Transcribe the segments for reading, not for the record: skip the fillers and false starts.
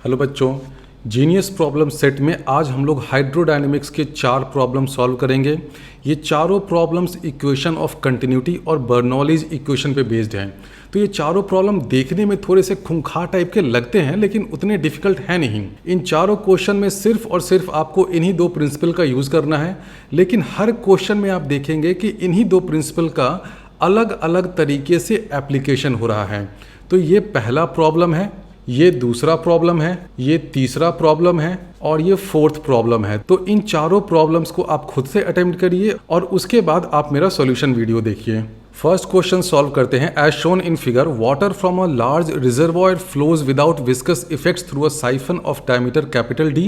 Hello बच्चों, genius problem set में आज हम लोग हाइड्रोडायनेमिक्स के 4 प्रॉब्लम सॉल्व करेंगे। ये चारों प्रॉब्लम्स इक्वेशन ऑफ कंटिन्यूटी और बर्नौलीज इक्वेशन पे बेस्ड हैं। तो ये चारों प्रॉब्लम देखने में थोड़े से खूंखार टाइप के लगते हैं, लेकिन उतने डिफिकल्ट हैं नहीं। इन चारों क्वेश्चन में सिर्फ और सिर्फ आपको इन्हीं 2 प्रिंसिपल का यूज़ करना है, लेकिन हर क्वेश्चन में आप देखेंगे कि इन्हीं 2 प्रिंसिपल का अलग अलग तरीके से एप्लीकेशन हो रहा है। तो ये पहला प्रॉब्लम है, ये दूसरा प्रॉब्लम है, ये तीसरा प्रॉब्लम है और ये 4th प्रॉब्लम है। तो इन चारों प्रॉब्लम्स को आप खुद से अटेम्प्ट करिए और उसके बाद आप मेरा सॉल्यूशन वीडियो देखिए। फर्स्ट क्वेश्चन सॉल्व करते हैं। As shown in figure, water from a large reservoir flows without viscous effects through a siphon of diameter capital D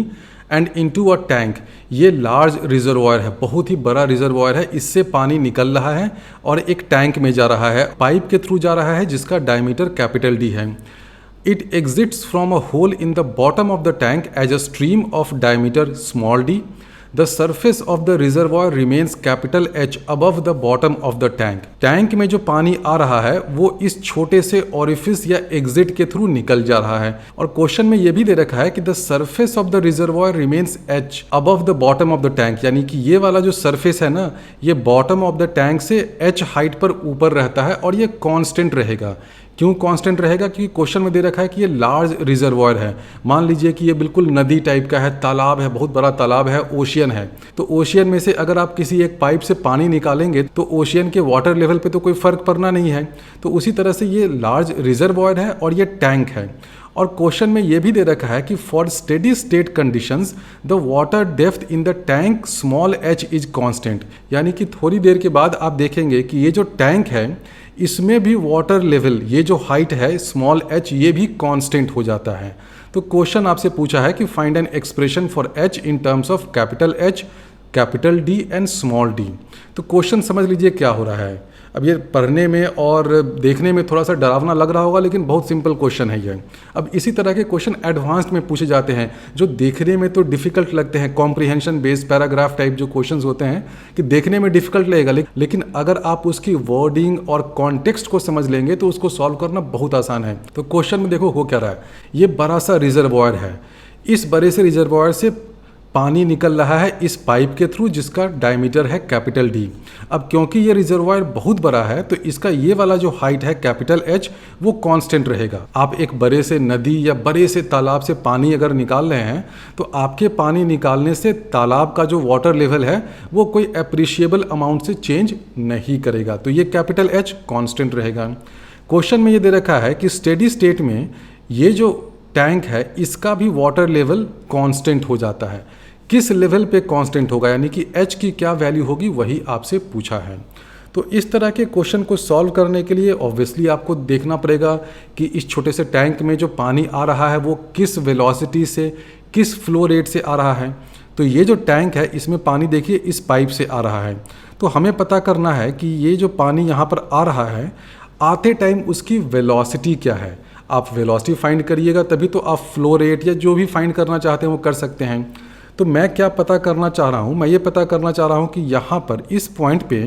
and into a tank. ये लार्ज रिजर्वॉयर है, बहुत ही बड़ा reservoir है। इससे पानी निकल रहा है और एक टैंक में जा रहा है, पाइप के थ्रू जा रहा है जिसका डायमीटर कैपिटल डी है। It exits from a hole in the bottom of the tank as a stream of diameter small d. The surface of the reservoir remains capital H above the bottom of the tank. Tank में जो पानी आ रहा है वो इस छोटे से orifice या एग्जिट के थ्रू निकल जा रहा है। और क्वेश्चन में ये भी दे रखा है कि the surface of the reservoir remains H above the bottom of the tank, यानी कि ये वाला जो सरफेस है ना, ये बॉटम ऑफ द टैंक से H हाइट पर ऊपर रहता है और ये कांस्टेंट रहेगा। क्यों कांस्टेंट रहेगा? क्योंकि क्वेश्चन में दे रखा है कि ये लार्ज रिजर्वॉयर है। मान लीजिए कि ये बिल्कुल नदी टाइप का है, तालाब है, बहुत बड़ा तालाब है, ओशियन है। तो ओशियन में से अगर आप किसी एक पाइप से पानी निकालेंगे तो ओशियन के वाटर लेवल पे तो कोई फर्क पड़ना नहीं है। तो उसी तरह से ये लार्ज रिजर्वॉयर है और ये टैंक है। और क्वेश्चन में ये भी दे रखा है कि for steady state conditions the water depth in the tank small h is constant, यानी कि थोड़ी देर के बाद आप देखेंगे कि ये जो टैंक है इसमें भी वाटर लेवल, ये जो हाइट है स्मॉल h, ये भी कांस्टेंट हो जाता है। तो क्वेश्चन आपसे पूछा है कि find an expression for h in terms of capital H, capital D and small d। तो क्वेश्चन समझ लीजिए क्या हो रहा है। अब ये पढ़ने में और देखने में थोड़ा सा डरावना लग रहा होगा, लेकिन बहुत सिंपल क्वेश्चन है ये। अब इसी तरह के क्वेश्चन एडवांस्ड में पूछे जाते हैं जो देखने में तो डिफिकल्ट लगते हैं। कॉम्प्रिहेंशन बेस्ड पैराग्राफ टाइप जो क्वेश्चंस होते हैं कि देखने में डिफिकल्ट लगेगा, लेकिन अगर आप उसकी वर्डिंग और कॉन्टेक्स्ट को समझ लेंगे तो उसको सॉल्व करना बहुत आसान है। तो क्वेश्चन में देखो हो क्या रहा है। ये बड़ा सा रिजर्वॉयर है, इस बड़े से रिजर्वॉयर से पानी निकल रहा है इस पाइप के थ्रू जिसका डायमीटर है कैपिटल डी। अब क्योंकि ये रिजर्वॉयर बहुत बड़ा है तो इसका ये वाला जो हाइट है कैपिटल H वो कांस्टेंट रहेगा। आप एक बड़े से नदी या बड़े से तालाब से पानी अगर निकाल रहे हैं तो आपके पानी निकालने से तालाब का जो वाटर लेवल है वो कोई अप्रिशिएबल अमाउंट से चेंज नहीं करेगा। तो ये कैपिटल H कांस्टेंट रहेगा। क्वेश्चन में ये दे रखा है कि स्टेडी स्टेट में ये जो टैंक है इसका भी वाटर लेवल कांस्टेंट हो जाता है। किस लेवल पे कांस्टेंट होगा, यानी कि H की क्या वैल्यू होगी, वही आपसे पूछा है। तो इस तरह के क्वेश्चन को सॉल्व करने के लिए ऑब्वियसली आपको देखना पड़ेगा कि इस छोटे से टैंक में जो पानी आ रहा है वो किस वेलोसिटी से, किस फ्लो रेट से आ रहा है। तो ये जो टैंक है इसमें पानी देखिए इस पाइप से आ रहा है। तो हमें पता करना है कि ये जो पानी यहाँ पर आ रहा है आते टाइम उसकी वेलोसिटी क्या है। आप वेलोसिटी फाइंड करिएगा तभी तो आप फ्लो रेट या जो भी फाइंड करना चाहते हैं वो कर सकते हैं। तो मैं क्या पता करना चाह रहा हूँ, मैं ये पता करना चाह रहा हूँ कि यहाँ पर इस पॉइंट पे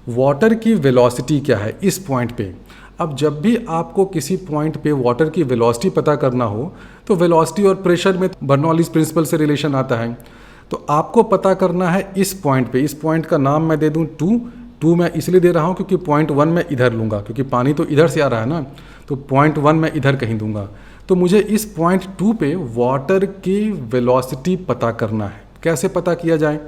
वाटर की वेलोसिटी क्या है इस पॉइंट पे। अब जब भी आपको किसी पॉइंट पे वाटर की वेलोसिटी पता करना हो तो वेलोसिटी और प्रेशर में बर्नौलीज प्रिंसिपल से रिलेशन आता है। तो आपको पता करना है इस पॉइंट पे। इस पॉइंट का नाम मैं दे दूँ 2 मैं इसलिए दे रहा हूँ क्योंकि पॉइंट 1 मैं इधर लूँगा, क्योंकि पानी तो इधर से आ रहा है ना, तो पॉइंट 1 मैं इधर कहीं दूंगा। तो मुझे इस पॉइंट 2 पे वाटर की वेलोसिटी पता करना है। कैसे पता किया जाए?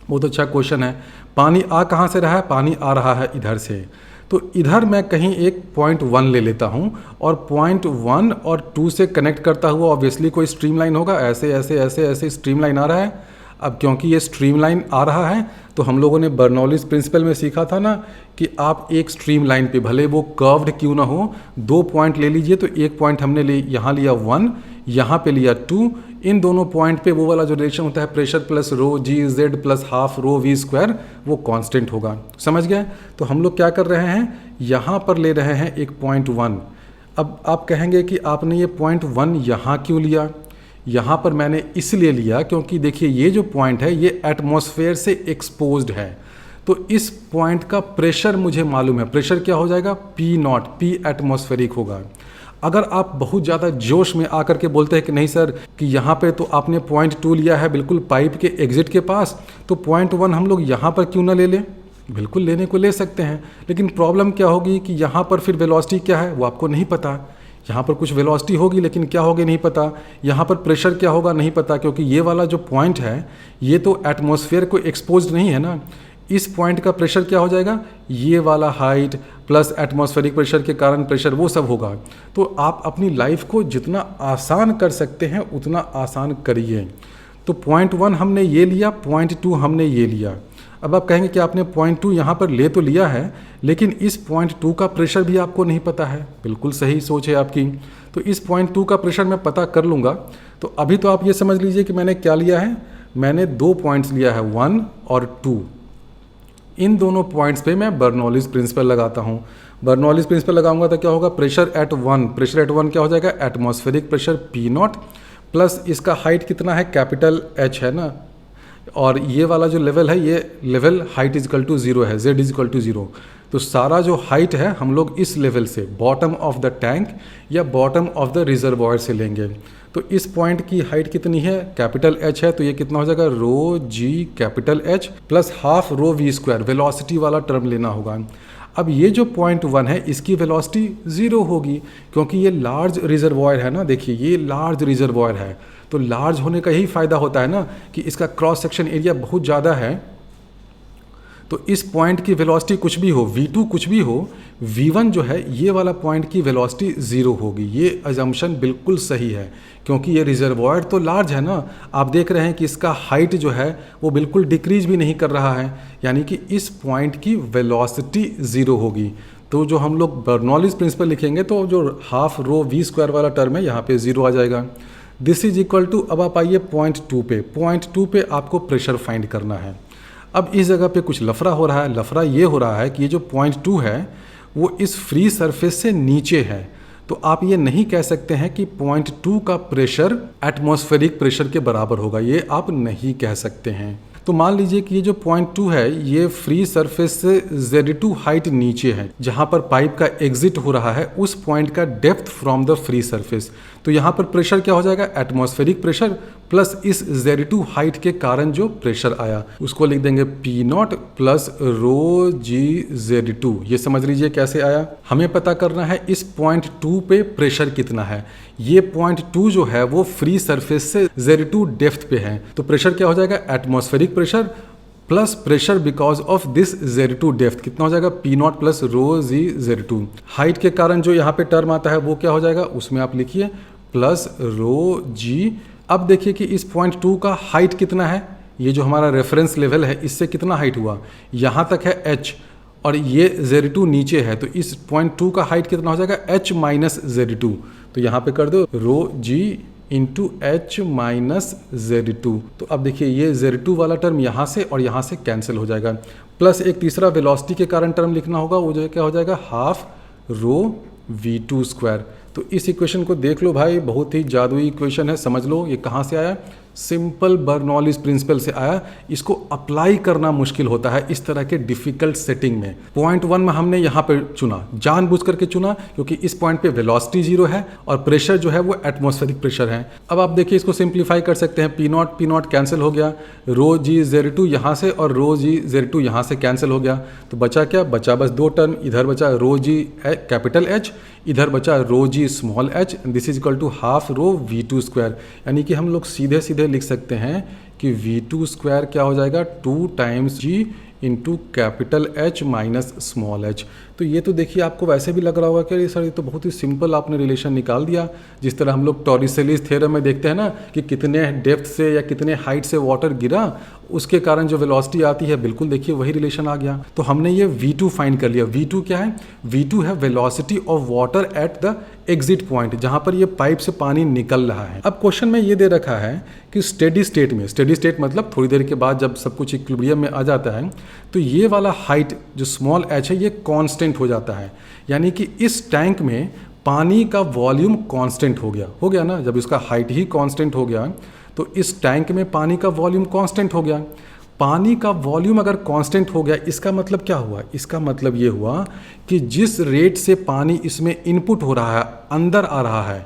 बहुत अच्छा क्वेश्चन है। पानी आ कहाँ से रहा है? पानी आ रहा है इधर से। तो इधर मैं कहीं एक पॉइंट 1 ले लेता हूँ और पॉइंट 1 और 2 से कनेक्ट करता हुआ ऑब्वियसली कोई स्ट्रीम लाइन होगा। ऐसे ऐसे ऐसे ऐसे स्ट्रीम लाइन आ रहा है। अब क्योंकि ये स्ट्रीम लाइन आ रहा है तो हम लोगों ने बर्नौलीज प्रिंसिपल में सीखा था ना कि आप एक स्ट्रीम लाइन पे भले वो कर्व्ड क्यों ना हो 2 पॉइंट ले लीजिए। तो एक पॉइंट हमने यहाँ लिया 1, यहाँ पे लिया 2। इन दोनों पॉइंट पे वो वाला जो रिलेशन होता है pressure plus rho g z plus half rho v square वो कांस्टेंट होगा। समझ गए? तो हम लोग क्या कर रहे हैं, यहाँ पर ले रहे हैं एक पॉइंट 1। अब आप कहेंगे कि आपने ये पॉइंट 1 यहाँ क्यों लिया? यहाँ पर मैंने इसलिए लिया क्योंकि देखिए ये जो पॉइंट है ये एटमॉस्फेयर से एक्सपोज्ड है। तो इस पॉइंट का प्रेशर मुझे मालूम है। प्रेशर क्या हो जाएगा? P0, P एटमॉस्फेरिक होगा। अगर आप बहुत ज़्यादा जोश में आकर के बोलते हैं कि नहीं सर कि यहाँ पे तो आपने पॉइंट 2 लिया है बिल्कुल पाइप के एग्जिट के पास, तो पॉइंट 1 हम लोग यहाँ पर क्यों ना ले लें। बिल्कुल लेने को ले सकते हैं, लेकिन प्रॉब्लम क्या होगी कि यहाँ पर फिर वेलोसिटी क्या है वो आपको नहीं पता। यहाँ पर कुछ वेलोसिटी होगी लेकिन क्या होगी नहीं पता, यहाँ पर प्रेशर क्या होगा नहीं पता, क्योंकि ये वाला जो पॉइंट है ये तो एटमॉस्फेयर को एक्सपोज नहीं है ना। इस पॉइंट का प्रेशर क्या हो जाएगा, ये वाला हाइट प्लस एटमॉस्फेरिक प्रेशर के कारण प्रेशर वो सब होगा। तो आप अपनी लाइफ को जितना आसान कर सकते हैं उतना आसान करिए। तो पॉइंट 1 हमने ये लिया, पॉइंट 2 हमने ये लिया। अब आप कहेंगे कि आपने पॉइंट 2 यहाँ पर ले तो लिया है, लेकिन इस पॉइंट 2 का प्रेशर भी आपको नहीं पता है। बिल्कुल सही सोच है आपकी। तो इस पॉइंट 2 का प्रेशर मैं पता कर लूँगा। तो अभी तो आप ये समझ लीजिए कि मैंने क्या लिया है, मैंने 2 पॉइंट्स लिया है 1 और 2। इन दोनों पॉइंट्स पे मैं बर्नौलीज प्रिंसिपल लगाता हूँ। बर्नौलीज प्रिंसिपल लगाऊंगा तो क्या होगा, प्रेशर एट 1 क्या हो जाएगा, एटमॉस्फेरिक प्रेशर P0 प्लस इसका हाइट कितना है, कैपिटल H है ना, और ये वाला जो लेवल है ये लेवल हाइट इजकल टू 0 है, Z इजकल टू 0। तो सारा जो हाइट है हम लोग इस लेवल से बॉटम ऑफ द टैंक या बॉटम ऑफ द रिजर्वॉयर से लेंगे। तो इस पॉइंट की हाइट कितनी है, कैपिटल H है, तो ये कितना हो जाएगा, rho g capital H plus half rho v square, velocity वाला टर्म लेना होगा। अब ये जो पॉइंट 1 है इसकी वेलोसिटी 0 होगी, क्योंकि ये लार्ज रिजर्वॉयर है ना। देखिए ये लार्ज रिजर्वॉयर है, तो लार्ज होने का यही फ़ायदा होता है ना कि इसका क्रॉस सेक्शन एरिया बहुत ज़्यादा है। तो इस पॉइंट की वेलोसिटी कुछ भी हो, V2 कुछ भी हो, V1 जो है ये वाला पॉइंट की वेलोसिटी 0 होगी। ये अजम्पशन बिल्कुल सही है, क्योंकि ये रिजर्वॉयर तो लार्ज है ना। आप देख रहे हैं कि इसका हाइट जो है वो बिल्कुल डिक्रीज भी नहीं कर रहा है, यानी कि इस पॉइंट की वेलोसिटी 0 होगी। तो जो हम लोग बर्नौलीज प्रिंसिपल लिखेंगे तो जो हाफ रो वी स्क्वायर वाला टर्म है यहाँ पे 0 आ जाएगा। दिस इज इक्वल टू, अब आप आइए पॉइंट 2 पे। पॉइंट 2 पे आपको प्रेशर फाइंड करना है। अब इस जगह पे कुछ लफड़ा हो रहा है। लफड़ा ये हो रहा है कि ये जो पॉइंट 2 है वो इस फ्री सरफेस से नीचे है। तो आप ये नहीं कह सकते हैं कि पॉइंट 2 का प्रेशर एटमॉस्फेरिक प्रेशर के बराबर होगा, ये आप नहीं कह सकते हैं। तो मान लीजिए कि ये जो पॉइंट 2 है ये फ्री सरफेस से Z2 हाइट नीचे है, जहां पर पाइप का एग्जिट हो रहा है उस पॉइंट का depth from the free surface. तो यहाँ पर प्रेशर क्या हो जाएगा, एटमॉस्फेरिक प्रेशर प्लस इस Z2 हाइट के कारण जो प्रेशर आया उसको लिख देंगे P0 प्लस रो जी Z2। ये समझ लीजिए कैसे आया। हमें पता करना है इस पॉइंट 2 पे प्रेशर कितना है। ये पॉइंट 2 जो है वो फ्री सरफेस से Z2 डेप्थ पे है, तो प्रेशर क्या हो जाएगा, atmospheric pressure plus pressure because of this Z2 depth कितना हो जाएगा, P0 प्लस रो जी Z2। हाइट के कारण जो यहाँ पे टर्म आता है वो क्या हो जाएगा, उसमें आप लिखिए प्लस रो जी। अब देखिए कि इस पॉइंट 2 का हाइट कितना है, ये जो हमारा रेफरेंस लेवल है इससे कितना हाइट हुआ, यहाँ तक है H और ये Z2 नीचे है, तो इस पॉइंट 2 का हाइट कितना हो जाएगा, H माइनस Z2। तो यहाँ पे कर दो रो जी इंटू H माइनस Z2। तो अब देखिए ये Z2 वाला टर्म यहाँ से और यहाँ से कैंसिल हो जाएगा, प्लस एक तीसरा वेलोसिटी के कारण टर्म लिखना होगा, वो जो क्या हो जाएगा, हाफ रो V2 स्क्वायर। तो इस इक्वेशन को देख लो भाई, बहुत ही जादुई इक्वेशन है, समझ लो ये कहाँ से आया, सिंपल बर्नौलीज प्रिंसिपल से आया। इसको अप्लाई करना मुश्किल होता है इस तरह के डिफिकल्ट सेटिंग में। पॉइंट 1 में हमने यहाँ पे चुना, जानबूझ करके चुना, क्योंकि इस पॉइंट पे वेलोसिटी 0 है और प्रेशर जो है वो एटमॉस्फेरिक प्रेशर है। अब आप देखिए इसको सिंप्लीफाई कर सकते हैं, P0 कैंसिल हो गया, रो जी Z2 यहाँ से और रो जी Z2 यहाँ से कैंसिल हो गया, तो बचा क्या, बचा बस 2 टर्म, इधर बचा रो जी कैपिटल H, इधर बचा rho g small h, this is equal to half rho V2 square. यानी कि हम लोग सीधे सीधे लिख सकते हैं कि V2 स्क्वायर क्या हो जाएगा, 2 times G into capital H minus small h। तो ये तो देखिए आपको वैसे भी लग रहा होगा कि सर ये तो बहुत ही सिंपल आपने रिलेशन निकाल दिया, जिस तरह हम लोग टॉरिसेलीज थ्योरम में देखते हैं ना कि कितने डेप्थ से या कितने हाइट से वाटर गिरा उसके कारण जो वेलोसिटी आती है, बिल्कुल देखिए वही रिलेशन आ गया। तो हमने ये V2 फाइंड कर लिया। V2 क्या है, V2 है velocity of water at the exit point, जहां पर ये पाइप से पानी निकल रहा है। अब क्वेश्चन में ये दे रखा है कि स्टेडी स्टेट में, स्टेडी स्टेट मतलब थोड़ी देर के बाद जब सब कुछ इक्विलिब्रियम में आ जाता है, तो ये वाला हाइट जो स्मॉल h है ये कांस्टेंट हो जाता है। यानी कि इस टैंक में पानी का वॉल्यूम कांस्टेंट हो गया ना। जब इसका हाइट ही कांस्टेंट हो गया तो इस टैंक में पानी का वॉल्यूम कांस्टेंट हो गया। पानी का वॉल्यूम अगर कांस्टेंट हो गया, इसका मतलब क्या हुआ? इसका मतलब ये हुआ कि जिस रेट से पानी इसमें इनपुट हो रहा है, अंदर आ रहा है,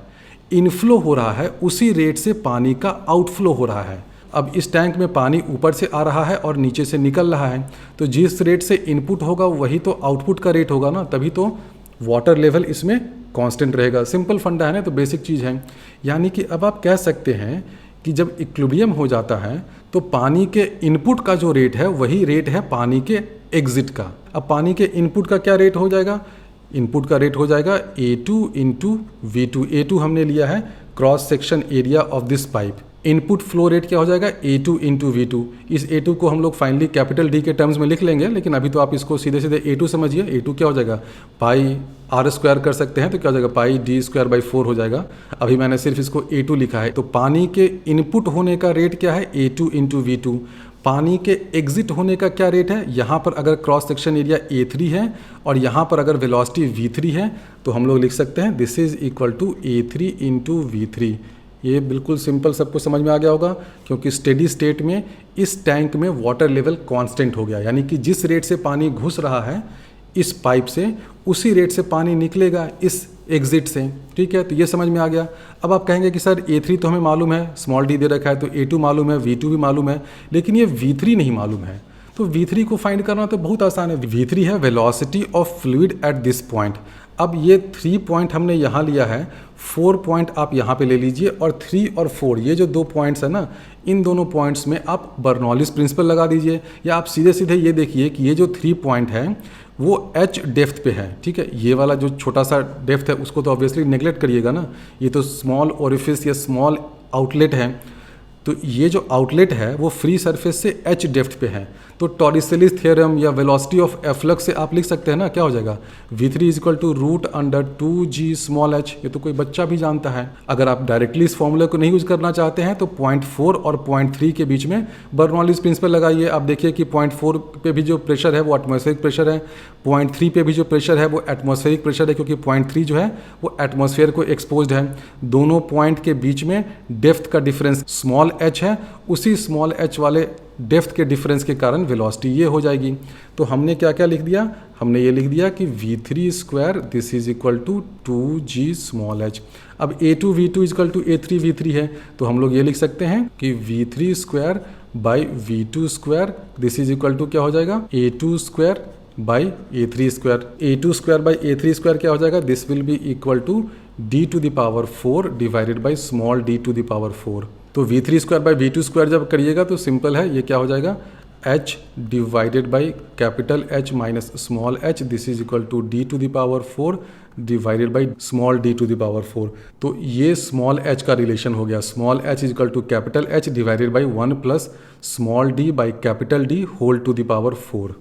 इनफ्लो हो रहा है, उसी रेट से पानी का आउटफ्लो हो रहा है। अब इस टैंक में पानी ऊपर से आ रहा है और नीचे से निकल रहा है, तो जिस रेट से इनपुट होगा वही तो आउटपुट का रेट होगा ना, तभी तो वाटर लेवल इसमें कांस्टेंट रहेगा। सिंपल फंडा है ना, तो बेसिक चीज़ है। यानी कि अब आप कह सकते हैं कि जब इक्विलिब्रियम हो जाता है तो पानी के इनपुट का जो रेट है वही रेट है पानी के एग्जिट का। अब पानी के इनपुट का क्या रेट हो जाएगा? इनपुट का रेट हो जाएगा A2 इंटू V2। A2 हमने लिया है cross section area of this pipe. Input flow rate क्या हो जाएगा? A2 into V2। इस A2 को हम लोग फाइनली कैपिटल D के टर्म्स में लिख लेंगे, लेकिन अभी तो आप इसको सीधे सीधे A2 समझिए। A2 क्या हो जाएगा? पाई R स्क्वायर कर सकते हैं, तो क्या हो जाएगा? पाई D स्क्वायर बाई 4 हो जाएगा। अभी मैंने सिर्फ इसको A2 लिखा है। तो पानी के इनपुट होने का रेट क्या है? A2 into V2। पानी के एग्जिट होने का क्या रेट है? यहाँ पर अगर क्रॉस सेक्शन एरिया A3 है और यहाँ पर अगर वेलोसिटी V3 है, तो हम लोग लिख सकते हैं this is equal to A3 into V3। ये बिल्कुल सिंपल, सबको समझ में आ गया होगा, क्योंकि स्टेडी स्टेट में इस टैंक में वाटर लेवल कांस्टेंट हो गया। यानी कि जिस रेट से पानी घुस रहा है इस पाइप से, उसी रेट से पानी निकलेगा इस एग्जिट से। ठीक है, तो ये समझ में आ गया। अब आप कहेंगे कि सर A3 तो हमें मालूम है, स्मॉल d दे रखा है, तो A2 मालूम है, V2 भी मालूम है, लेकिन ये V3 नहीं मालूम है। तो V3 को फाइंड करना तो बहुत आसान है। V3 है velocity of fluid at this point. अब ये 3 पॉइंट हमने यहाँ लिया है, 4 पॉइंट आप यहाँ पे ले लीजिए, और 3 और 4 ये जो 2 पॉइंट्स है ना, इन दोनों पॉइंट्स में आप बर्नौलीज प्रिंसिपल लगा दीजिए, या आप सीधे सीधे ये देखिए कि ये जो 3 पॉइंट है वो H डेप्थ पे है। ठीक है, ये वाला जो छोटा सा डेप्थ है उसको तो ऑब्वियसली नेगलेक्ट करिएगा ना, ये तो स्मॉल ओरिफिस या स्मॉल आउटलेट है। तो ये जो आउटलेट है वो फ्री सरफेस से H डेप्थ पे है। तो टॉरिसेलिस थ्योरम या वेलोसिटी ऑफ एफ्लक्स से आप लिख सकते हैं ना, क्या हो जाएगा? V3 is equal to root under 2G small h। ये तो कोई बच्चा भी जानता है। अगर आप डायरेक्टली इस फॉर्मूले को नहीं यूज करना चाहते हैं तो 0.4 और 0.3 के बीच में बर्नौलीज प्रिंसिपल लगाइए। आप देखिए कि 0.4 पे भी जो प्रेशर है वो एटमॉस्फेरिक प्रेशर है, 0.3 पे भी जो प्रेशर है वो एटमॉस्फेरिक प्रेशर है, क्योंकि 0.3 जो है वो एटमॉस्फेयर को एक्सपोज्ड है। दोनों पॉइंट के बीच में डेप्थ का डिफरेंस स्मॉल h है, उसी स्मॉल h वाले डेप्थ के डिफरेंस के कारण वेलोसिटी ये हो जाएगी। तो हमने क्या क्या लिख दिया? हमने ये लिख दिया कि V3 square this is equal to 2G small h। अब A2 V2 is equal to A3 V3 है, तो हम लोग ये लिख सकते हैं कि V3 square by V2 square this is equal to क्या हो जाएगा? A2 square by A3 square. A2 square by A3 square क्या हो जाएगा? This will be equal to D to the power 4 divided by small d to the power 4। तो V3 square by V2 square जब करिएगा तो simple है, ये क्या हो जाएगा? H divided by capital H minus small h this is equal to D to the power 4 divided by small d to the power 4। तो ये स्मॉल h का रिलेशन हो गया। Small h is equal to capital H divided by 1 plus small d by capital D whole to the power 4।